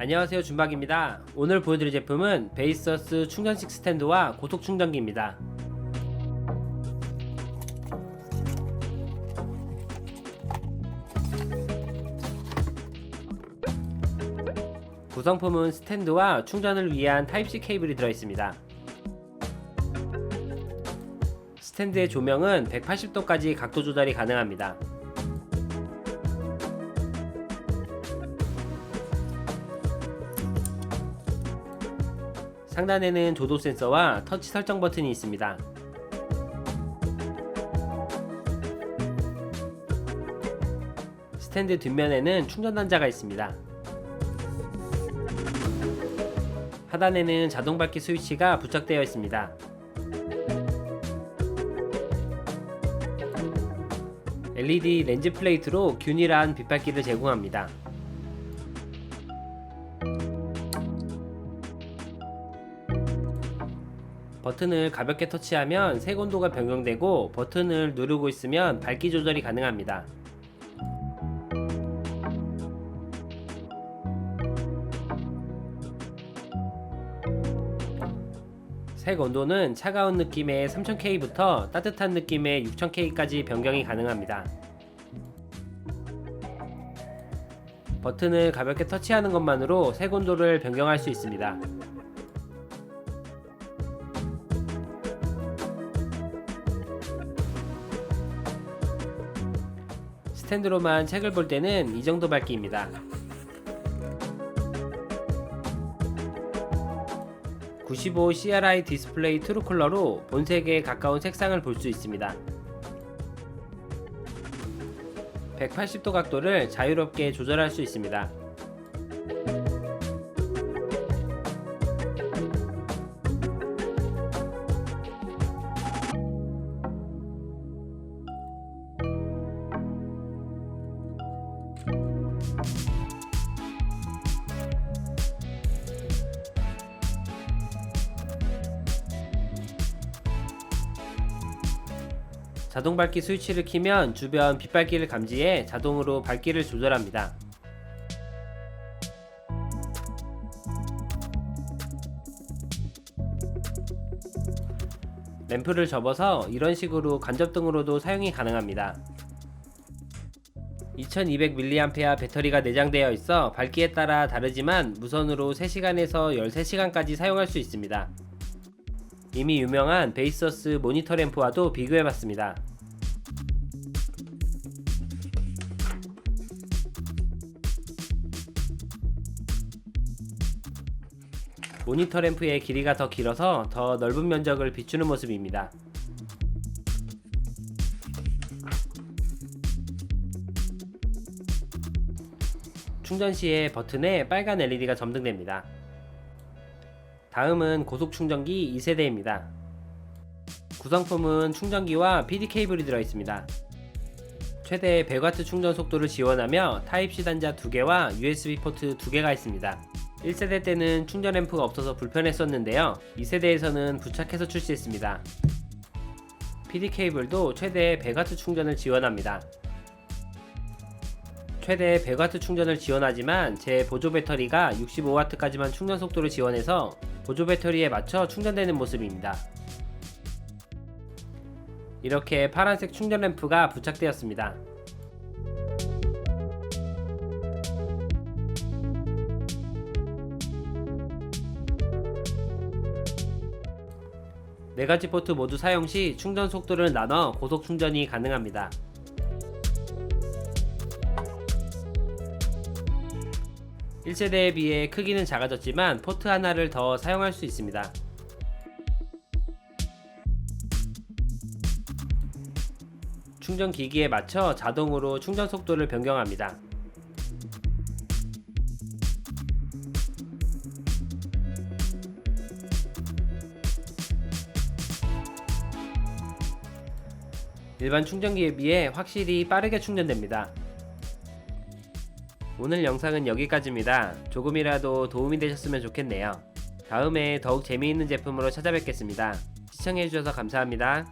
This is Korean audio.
안녕하세요, 준박입니다. 오늘 보여드릴 제품은 베이서스 충전식 스탠드와 고속 충전기입니다. 구성품은 스탠드와 충전을 위한 타입C 케이블이 들어있습니다. 스탠드의 조명은 180도까지 각도 조절이 가능합니다. 상단에는 조도 센서와 터치 설정 버튼이 있습니다. 스탠드 뒷면에는 충전 단자가 있습니다. 하단에는 자동 밝기 스위치가 부착되어 있습니다. LED 렌즈 플레이트로 균일한 빛밝기를 제공합니다. 버튼을 가볍게 터치하면 색 온도가 변경되고, 버튼을 누르고 있으면 밝기 조절이 가능합니다. 색 온도는 차가운 느낌의 3000K부터 따뜻한 느낌의 6000K까지 변경이 가능합니다. 버튼을 가볍게 터치하는 것만으로 색 온도를 변경할 수 있습니다. 스탠드로만 책을 볼 때는 이 정도 밝기입니다. 95 CRI 디스플레이 트루컬러로 본색에 가까운 색상을 볼 수 있습니다. 180도 각도를 자유롭게 조절할 수 있습니다. 자동 밝기 스위치를 켜면 주변 빛밝기를 감지해 자동으로 밝기를 조절합니다. 램프를 접어서 이런 식으로 간접등으로도 사용이 가능합니다. 2200mAh 배터리가 내장되어 있어 밝기에 따라 다르지만 무선으로 3시간에서 13시간까지 사용할 수 있습니다. 이미 유명한 베이서스 모니터 램프와도 비교해봤습니다. 모니터 램프의 길이가 더 길어서 더 넓은 면적을 비추는 모습입니다. 충전 시에 버튼에 빨간 LED가 점등됩니다. 다음은 고속 충전기 2세대입니다. 구성품은 충전기와 PD 케이블이 들어있습니다. 최대 100W 충전 속도를 지원하며 타입C 단자 2개와 USB 포트 2개가 있습니다. 1세대 때는 충전 앰프가 없어서 불편했었는데요, 2세대에서는 부착해서 출시했습니다. PD 케이블도 최대 100W 충전을 지원합니다. 최대 100W 충전을 지원하지만 제 보조 배터리가 65W까지만 충전 속도를 지원해서 보조 배터리에 맞춰 충전되는 모습입니다. 이렇게 파란색 충전 램프가 부착되었습니다. 네 가지 포트 모두 사용 시 충전 속도를 나눠 고속 충전이 가능합니다. (1) 세대에 비해 크기는 작아졌지만 포트 하나를 더 사용할 수 있습니다. 충전 기기에 맞춰 자동으로 충전 속도를 변경합니다. 일반 충전기에 비해 확실히 빠르게 충전됩니다. 오늘 영상은 여기까지입니다. 조금이라도 도움이 되셨으면 좋겠네요. 다음에 더욱 재미있는 제품으로 찾아뵙겠습니다. 시청해주셔서 감사합니다.